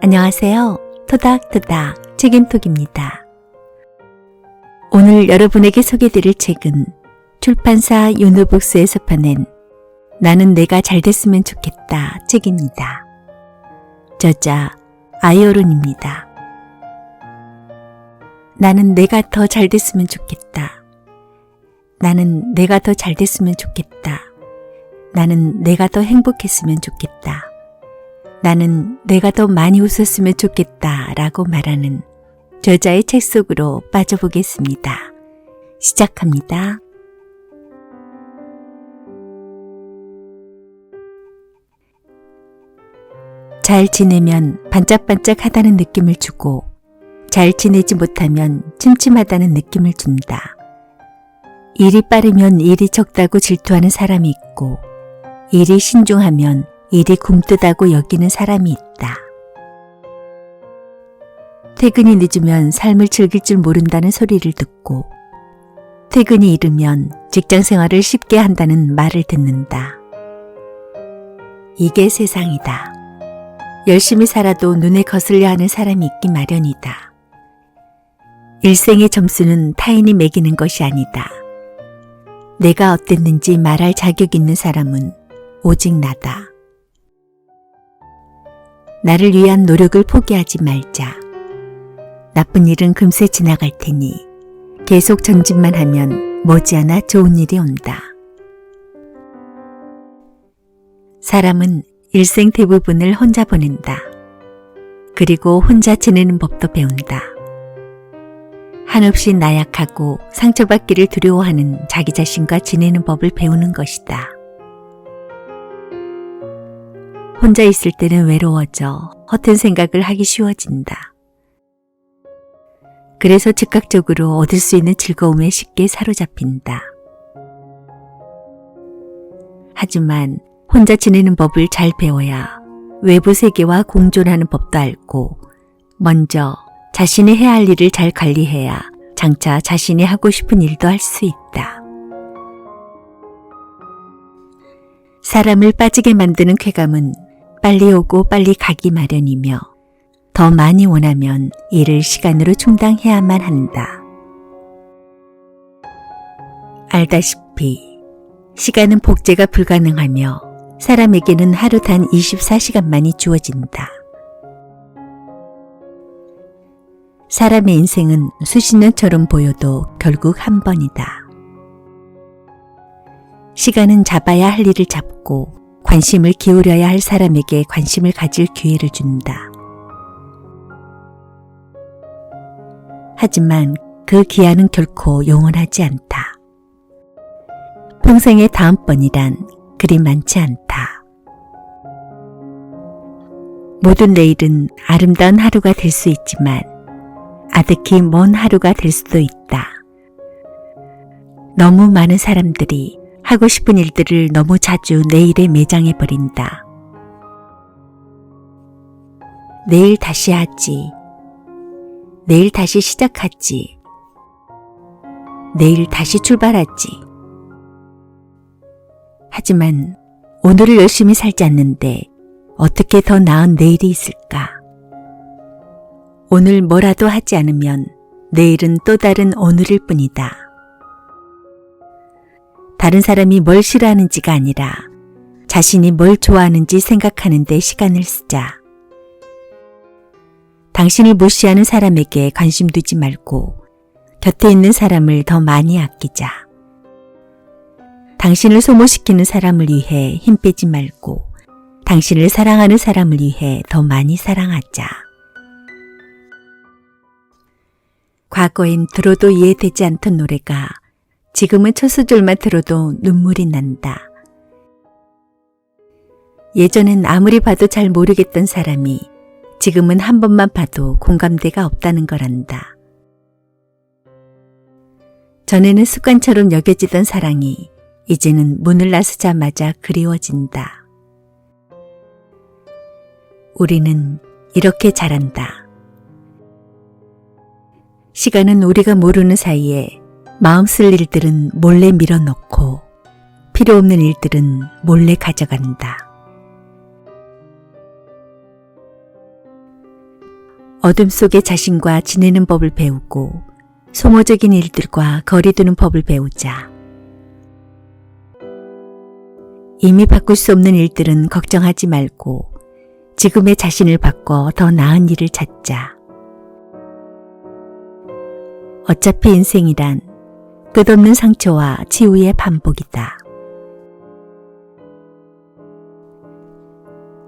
안녕하세요. 토닥토닥 책임톡입니다. 오늘 여러분에게 소개드릴 책은 출판사 유노북스에서 펴낸 나는 내가 잘 됐으면 좋겠다 책입니다. 저자 아이오른입니다. 나는 내가 더 잘 됐으면 좋겠다. 나는 내가 더 잘 됐으면 좋겠다. 나는 내가 더 행복했으면 좋겠다. 나는 내가 더 많이 웃었으면 좋겠다 라고 말하는 저자의 책 속으로 빠져보겠습니다. 시작합니다. 잘 지내면 반짝반짝하다는 느낌을 주고 잘 지내지 못하면 침침하다는 느낌을 준다. 일이 빠르면 일이 적다고 질투하는 사람이 있고 일이 신중하면 일이 굼뜨다고 여기는 사람이 있다. 퇴근이 늦으면 삶을 즐길 줄 모른다는 소리를 듣고 퇴근이 이르면 직장 생활을 쉽게 한다는 말을 듣는다. 이게 세상이다. 열심히 살아도 눈에 거슬려 하는 사람이 있기 마련이다. 일생의 점수는 타인이 매기는 것이 아니다. 내가 어땠는지 말할 자격 있는 사람은 오직 나다. 나를 위한 노력을 포기하지 말자. 나쁜 일은 금세 지나갈 테니 계속 전진만 하면 머지않아 좋은 일이 온다. 사람은 일생 대부분을 혼자 보낸다. 그리고 혼자 지내는 법도 배운다. 한없이 나약하고 상처받기를 두려워하는 자기 자신과 지내는 법을 배우는 것이다. 혼자 있을 때는 외로워져 허튼 생각을 하기 쉬워진다. 그래서 즉각적으로 얻을 수 있는 즐거움에 쉽게 사로잡힌다. 하지만 혼자 지내는 법을 잘 배워야 외부 세계와 공존하는 법도 알고 먼저 자신이 해야 할 일을 잘 관리해야 장차 자신이 하고 싶은 일도 할 수 있다. 사람을 빠지게 만드는 쾌감은 빨리 오고 빨리 가기 마련이며 더 많이 원하면 이를 시간으로 충당해야만 한다. 알다시피 시간은 복제가 불가능하며 사람에게는 하루 단 24시간만이 주어진다. 사람의 인생은 수십 년처럼 보여도 결국 한 번이다. 시간은 잡아야 할 일을 잡고 관심을 기울여야 할 사람에게 관심을 가질 기회를 준다. 하지만 그 기한은 결코 영원하지 않다. 평생의 다음번이란 그리 많지 않다. 모든 내일은 아름다운 하루가 될 수 있지만 아득히 먼 하루가 될 수도 있다. 너무 많은 사람들이 하고 싶은 일들을 너무 자주 내일에 매장해버린다. 내일 다시 하지. 내일 다시 시작하지. 내일 다시 출발하지. 하지만 오늘을 열심히 살지 않는데 어떻게 더 나은 내일이 있을까? 오늘 뭐라도 하지 않으면 내일은 또 다른 오늘일 뿐이다. 다른 사람이 뭘 싫어하는지가 아니라 자신이 뭘 좋아하는지 생각하는 데 시간을 쓰자. 당신을 무시하는 사람에게 관심 두지 말고 곁에 있는 사람을 더 많이 아끼자. 당신을 소모시키는 사람을 위해 힘 빼지 말고 당신을 사랑하는 사람을 위해 더 많이 사랑하자. 과거엔 들어도 이해되지 않던 노래가 지금은 첫 소절만 들어도 눈물이 난다. 예전엔 아무리 봐도 잘 모르겠던 사람이 지금은 한 번만 봐도 공감대가 없다는 걸 안다. 전에는 습관처럼 여겨지던 사랑이 이제는 문을 나서자마자 그리워진다. 우리는 이렇게 자란다. 시간은 우리가 모르는 사이에 마음 쓸 일들은 몰래 밀어넣고 필요 없는 일들은 몰래 가져간다. 어둠 속의 자신과 지내는 법을 배우고 소모적인 일들과 거리 두는 법을 배우자. 이미 바꿀 수 없는 일들은 걱정하지 말고 지금의 자신을 바꿔 더 나은 일을 찾자. 어차피 인생이란 끝없는 상처와 치유의 반복이다.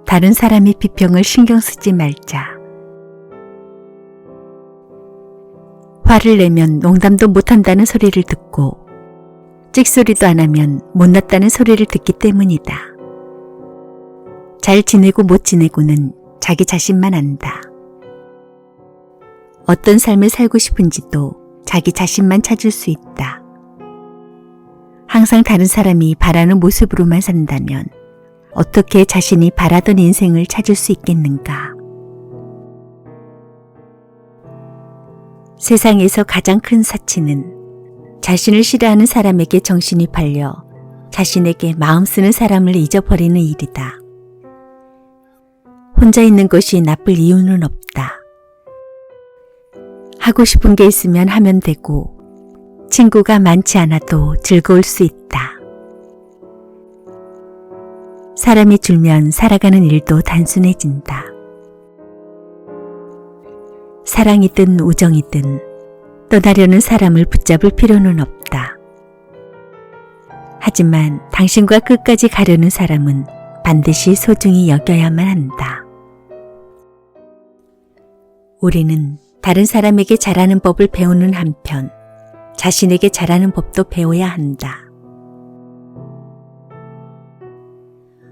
다른 사람의 비평을 신경 쓰지 말자. 화를 내면 농담도 못한다는 소리를 듣고 찍소리도 안 하면 못났다는 소리를 듣기 때문이다. 잘 지내고 못 지내고는 자기 자신만 안다. 어떤 삶을 살고 싶은지도 자기 자신만 찾을 수 있다. 항상 다른 사람이 바라는 모습으로만 산다면 어떻게 자신이 바라던 인생을 찾을 수 있겠는가? 세상에서 가장 큰 사치는 자신을 싫어하는 사람에게 정신이 팔려 자신에게 마음 쓰는 사람을 잊어버리는 일이다. 혼자 있는 것이 나쁠 이유는 없다. 하고 싶은 게 있으면 하면 되고 친구가 많지 않아도 즐거울 수 있다. 사람이 줄면 살아가는 일도 단순해진다. 사랑이든 우정이든 떠나려는 사람을 붙잡을 필요는 없다. 하지만 당신과 끝까지 가려는 사람은 반드시 소중히 여겨야만 한다. 우리는 다른 사람에게 잘하는 법을 배우는 한편 자신에게 잘하는 법도 배워야 한다.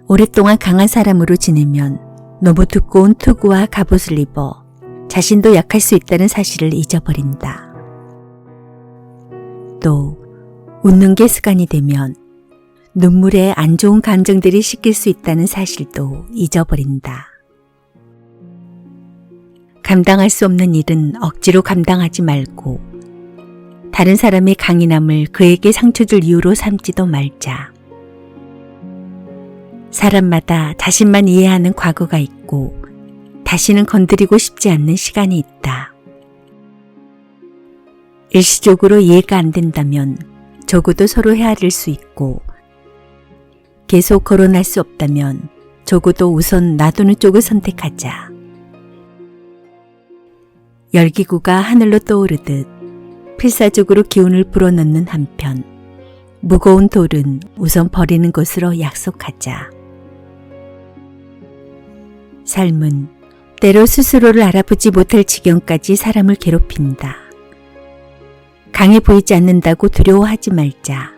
오랫동안 강한 사람으로 지내면 너무 두꺼운 투구와 갑옷을 입어 자신도 약할 수 있다는 사실을 잊어버린다. 또 웃는 게 습관이 되면 눈물에 안 좋은 감정들이 씻길 수 있다는 사실도 잊어버린다. 감당할 수 없는 일은 억지로 감당하지 말고 다른 사람의 강인함을 그에게 상처 줄 이유로 삼지도 말자. 사람마다 자신만 이해하는 과거가 있고 다시는 건드리고 싶지 않는 시간이 있다. 일시적으로 이해가 안 된다면 적어도 서로 헤아릴 수 있고 계속 거론할 수 없다면 적어도 우선 놔두는 쪽을 선택하자. 열기구가 하늘로 떠오르듯 필사적으로 기운을 불어넣는 한편 무거운 돌은 우선 버리는 것으로 약속하자. 삶은 때로 스스로를 알아보지 못할 지경까지 사람을 괴롭힌다. 강해 보이지 않는다고 두려워하지 말자.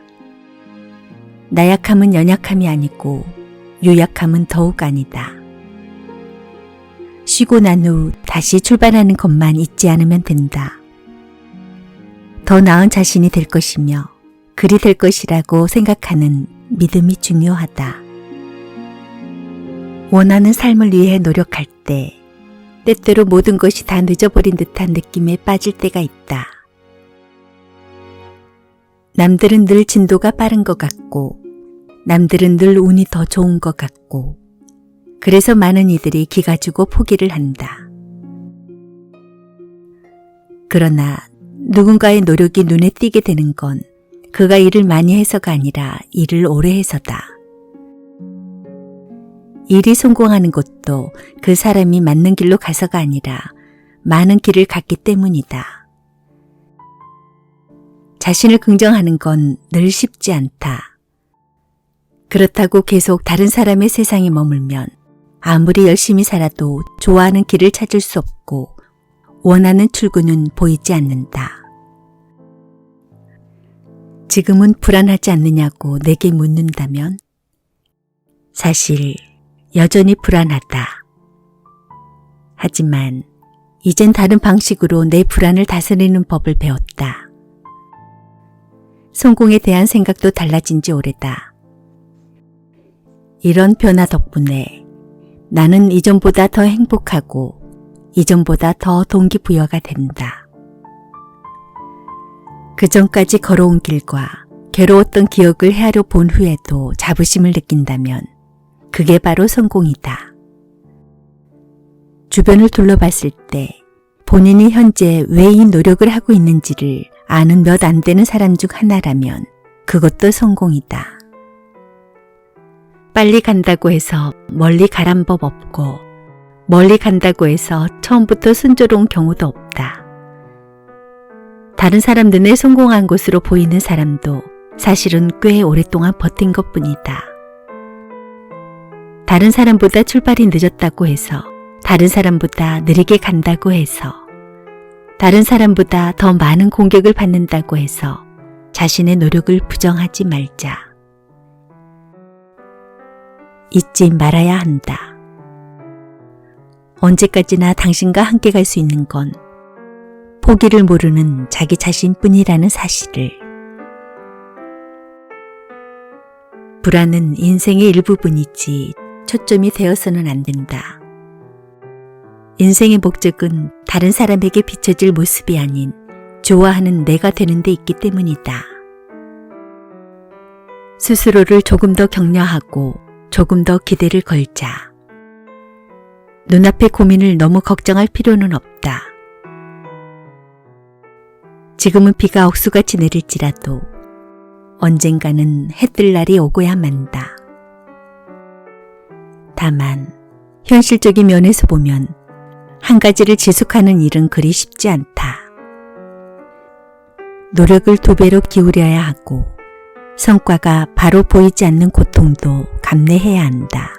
나약함은 연약함이 아니고 유약함은 더욱 아니다. 쉬고 난 후 다시 출발하는 것만 잊지 않으면 된다. 더 나은 자신이 될 것이며 그리 될 것이라고 생각하는 믿음이 중요하다. 원하는 삶을 위해 노력할 때 때때로 모든 것이 다 늦어버린 듯한 느낌에 빠질 때가 있다. 남들은 늘 진도가 빠른 것 같고 남들은 늘 운이 더 좋은 것 같고 그래서 많은 이들이 기가 주고 포기를 한다. 그러나 누군가의 노력이 눈에 띄게 되는 건 그가 일을 많이 해서가 아니라 일을 오래 해서다. 일이 성공하는 것도 그 사람이 맞는 길로 가서가 아니라 많은 길을 갔기 때문이다. 자신을 긍정하는 건 늘 쉽지 않다. 그렇다고 계속 다른 사람의 세상에 머물면 아무리 열심히 살아도 좋아하는 길을 찾을 수 없고 원하는 출구는 보이지 않는다. 지금은 불안하지 않느냐고 내게 묻는다면 사실 여전히 불안하다. 하지만 이젠 다른 방식으로 내 불안을 다스리는 법을 배웠다. 성공에 대한 생각도 달라진 지 오래다. 이런 변화 덕분에 나는 이전보다 더 행복하고 이전보다 더 동기부여가 된다. 그전까지 걸어온 길과 괴로웠던 기억을 헤아려 본 후에도 자부심을 느낀다면 그게 바로 성공이다. 주변을 둘러봤을 때 본인이 현재 왜 이 노력을 하고 있는지를 아는 몇 안 되는 사람 중 하나라면 그것도 성공이다. 빨리 간다고 해서 멀리 가란 법 없고 멀리 간다고 해서 처음부터 순조로운 경우도 없다. 다른 사람 눈에 성공한 곳으로 보이는 사람도 사실은 꽤 오랫동안 버틴 것뿐이다. 다른 사람보다 출발이 늦었다고 해서, 다른 사람보다 느리게 간다고 해서, 다른 사람보다 더 많은 공격을 받는다고 해서 자신의 노력을 부정하지 말자. 잊지 말아야 한다. 언제까지나 당신과 함께 갈 수 있는 건 포기를 모르는 자기 자신뿐이라는 사실을. 불안은 인생의 일부분이지 초점이 되어서는 안 된다. 인생의 목적은 다른 사람에게 비춰질 모습이 아닌 좋아하는 내가 되는 데 있기 때문이다. 스스로를 조금 더 격려하고 조금 더 기대를 걸자. 눈앞의 고민을 너무 걱정할 필요는 없다. 지금은 비가 억수같이 내릴지라도 언젠가는 해 뜰 날이 오고야 만다. 다만 현실적인 면에서 보면 한 가지를 지속하는 일은 그리 쉽지 않다. 노력을 2배로 기울여야 하고 성과가 바로 보이지 않는 고통도 감내해야 한다.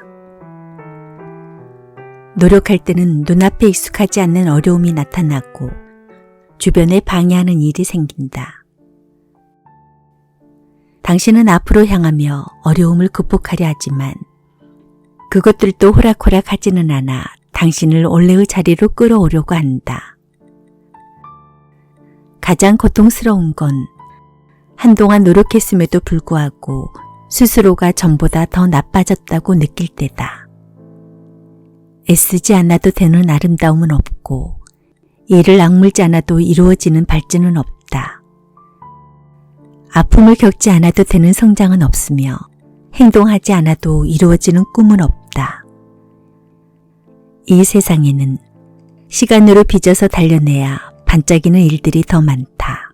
노력할 때는 눈앞에 익숙하지 않는 어려움이 나타나고 주변에 방해하는 일이 생긴다. 당신은 앞으로 향하며 어려움을 극복하려 하지만 그것들도 호락호락 하지는 않아 당신을 원래의 자리로 끌어오려고 한다. 가장 고통스러운 건 한동안 노력했음에도 불구하고 스스로가 전보다 더 나빠졌다고 느낄 때다. 애쓰지 않아도 되는 아름다움은 없고 이를 악물지 않아도 이루어지는 발전은 없다. 아픔을 겪지 않아도 되는 성장은 없으며 행동하지 않아도 이루어지는 꿈은 없다. 이 세상에는 시간으로 빚어서 달려내야 반짝이는 일들이 더 많다.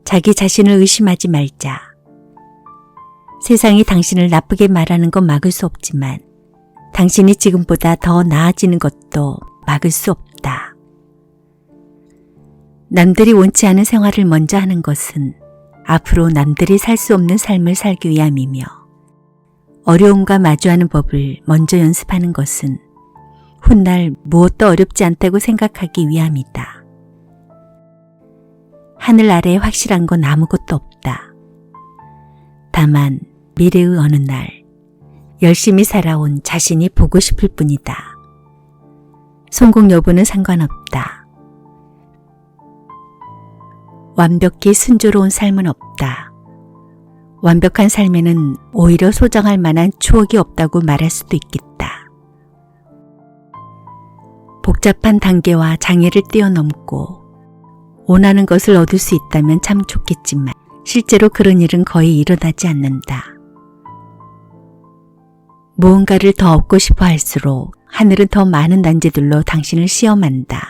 자기 자신을 의심하지 말자. 세상이 당신을 나쁘게 말하는 건 막을 수 없지만 당신이 지금보다 더 나아지는 것도 막을 수 없다. 남들이 원치 않은 생활을 먼저 하는 것은 앞으로 남들이 살 수 없는 삶을 살기 위함이며 어려움과 마주하는 법을 먼저 연습하는 것은 훗날 무엇도 어렵지 않다고 생각하기 위함이다. 하늘 아래에 확실한 건 아무것도 없다. 다만 미래의 어느 날 열심히 살아온 자신이 보고 싶을 뿐이다. 성공 여부는 상관없다. 완벽히 순조로운 삶은 없다. 완벽한 삶에는 오히려 소장할 만한 추억이 없다고 말할 수도 있겠다. 복잡한 단계와 장애를 뛰어넘고 원하는 것을 얻을 수 있다면 참 좋겠지만 실제로 그런 일은 거의 일어나지 않는다. 무언가를 더 얻고 싶어 할수록 하늘은 더 많은 난제들로 당신을 시험한다.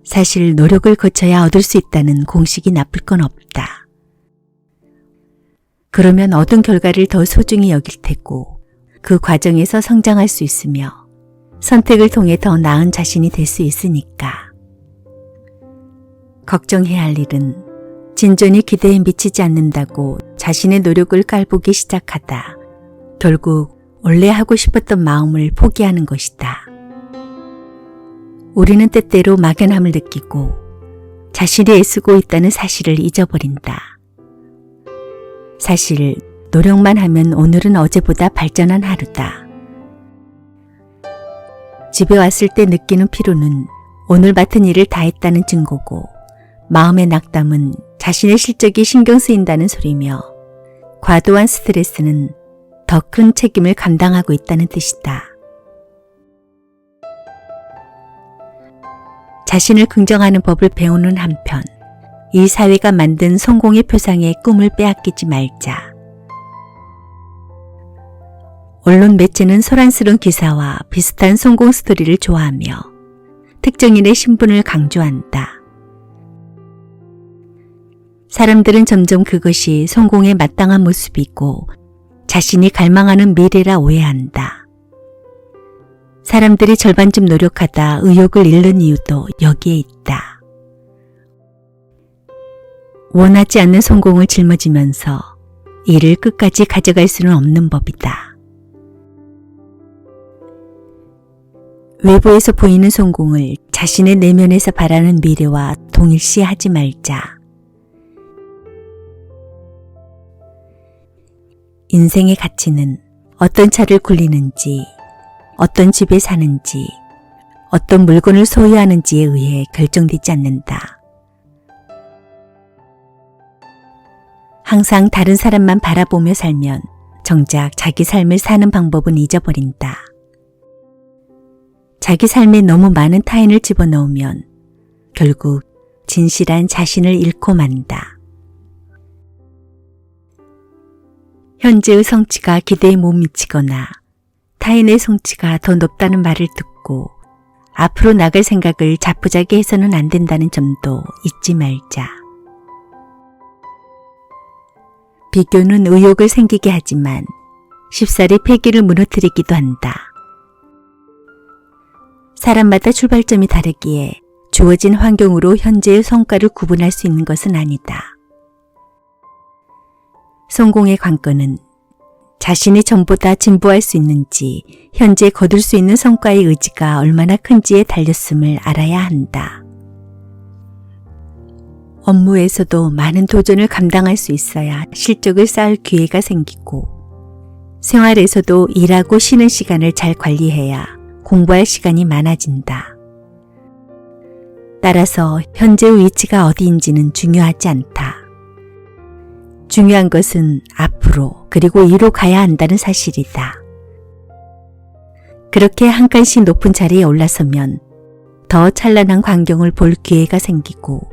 사실 노력을 거쳐야 얻을 수 있다는 공식이 나쁠 건 없다. 그러면 얻은 결과를 더 소중히 여길 테고 그 과정에서 성장할 수 있으며 선택을 통해 더 나은 자신이 될 수 있으니까. 걱정해야 할 일은 진전이 기대에 미치지 않는다고 자신의 노력을 깔보기 시작하다 결국 원래 하고 싶었던 마음을 포기하는 것이다. 우리는 때때로 막연함을 느끼고 자신이 애쓰고 있다는 사실을 잊어버린다. 사실 노력만 하면 오늘은 어제보다 발전한 하루다. 집에 왔을 때 느끼는 피로는 오늘 맡은 일을 다 했다는 증거고 마음의 낙담은 자신의 실적이 신경 쓰인다는 소리며 과도한 스트레스는 더 큰 책임을 감당하고 있다는 뜻이다. 자신을 긍정하는 법을 배우는 한편 이 사회가 만든 성공의 표상에 꿈을 빼앗기지 말자. 언론 매체는 소란스러운 기사와 비슷한 성공 스토리를 좋아하며 특정인의 신분을 강조한다. 사람들은 점점 그것이 성공에 마땅한 모습이고 자신이 갈망하는 미래라 오해한다. 사람들이 절반쯤 노력하다 의욕을 잃는 이유도 여기에 있다. 원하지 않는 성공을 짊어지면서 이를 끝까지 가져갈 수는 없는 법이다. 외부에서 보이는 성공을 자신의 내면에서 바라는 미래와 동일시하지 말자. 인생의 가치는 어떤 차를 굴리는지, 어떤 집에 사는지, 어떤 물건을 소유하는지에 의해 결정되지 않는다. 항상 다른 사람만 바라보며 살면 정작 자기 삶을 사는 방법은 잊어버린다. 자기 삶에 너무 많은 타인을 집어넣으면 결국 진실한 자신을 잃고 만다. 현재의 성취가 기대에 못 미치거나 타인의 성취가 더 높다는 말을 듣고 앞으로 나갈 생각을 자포자기 해서는 안 된다는 점도 잊지 말자. 비교는 의욕을 생기게 하지만 쉽사리 패기를 무너뜨리기도 한다. 사람마다 출발점이 다르기에 주어진 환경으로 현재의 성과를 구분할 수 있는 것은 아니다. 성공의 관건은 자신이 전보다 진보할 수 있는지, 현재 거둘 수 있는 성과의 의지가 얼마나 큰지에 달렸음을 알아야 한다. 업무에서도 많은 도전을 감당할 수 있어야 실적을 쌓을 기회가 생기고, 생활에서도 일하고 쉬는 시간을 잘 관리해야 공부할 시간이 많아진다. 따라서 현재의 위치가 어디인지는 중요하지 않다. 중요한 것은 앞으로 그리고 이로 가야 한다는 사실이다. 그렇게 한 칸씩 높은 자리에 올라서면 더 찬란한 광경을 볼 기회가 생기고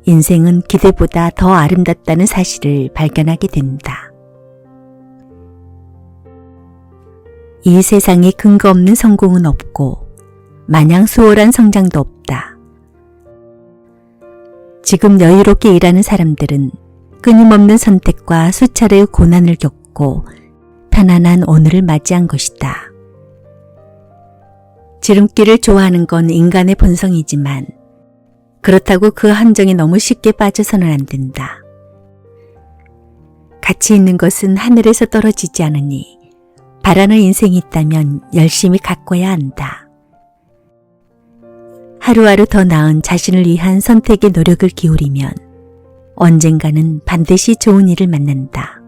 인생은 기대보다 더 아름답다는 사실을 발견하게 된다. 이 세상에 근거 없는 성공은 없고 마냥 수월한 성장도 없다. 지금 여유롭게 일하는 사람들은 끊임없는 선택과 수차례의 고난을 겪고 편안한 오늘을 맞이한 것이다. 지름길을 좋아하는 건 인간의 본성이지만 그렇다고 그 함정에 너무 쉽게 빠져서는 안 된다. 가치 있는 것은 하늘에서 떨어지지 않으니 바라는 인생이 있다면 열심히 가꿔야 한다. 하루하루 더 나은 자신을 위한 선택에 노력을 기울이면 언젠가는 반드시 좋은 일을 만난다.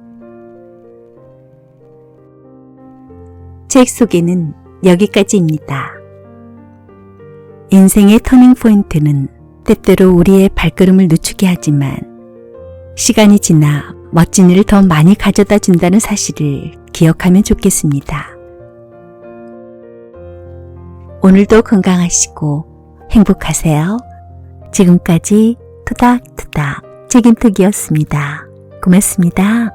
책 소개는 여기까지입니다. 인생의 터닝 포인트는 때때로 우리의 발걸음을 늦추게 하지만 시간이 지나 멋진 일을 더 많이 가져다 준다는 사실을 기억하면 좋겠습니다. 오늘도 건강하시고 행복하세요. 지금까지 투닥투닥 책임톡이었습니다. 고맙습니다.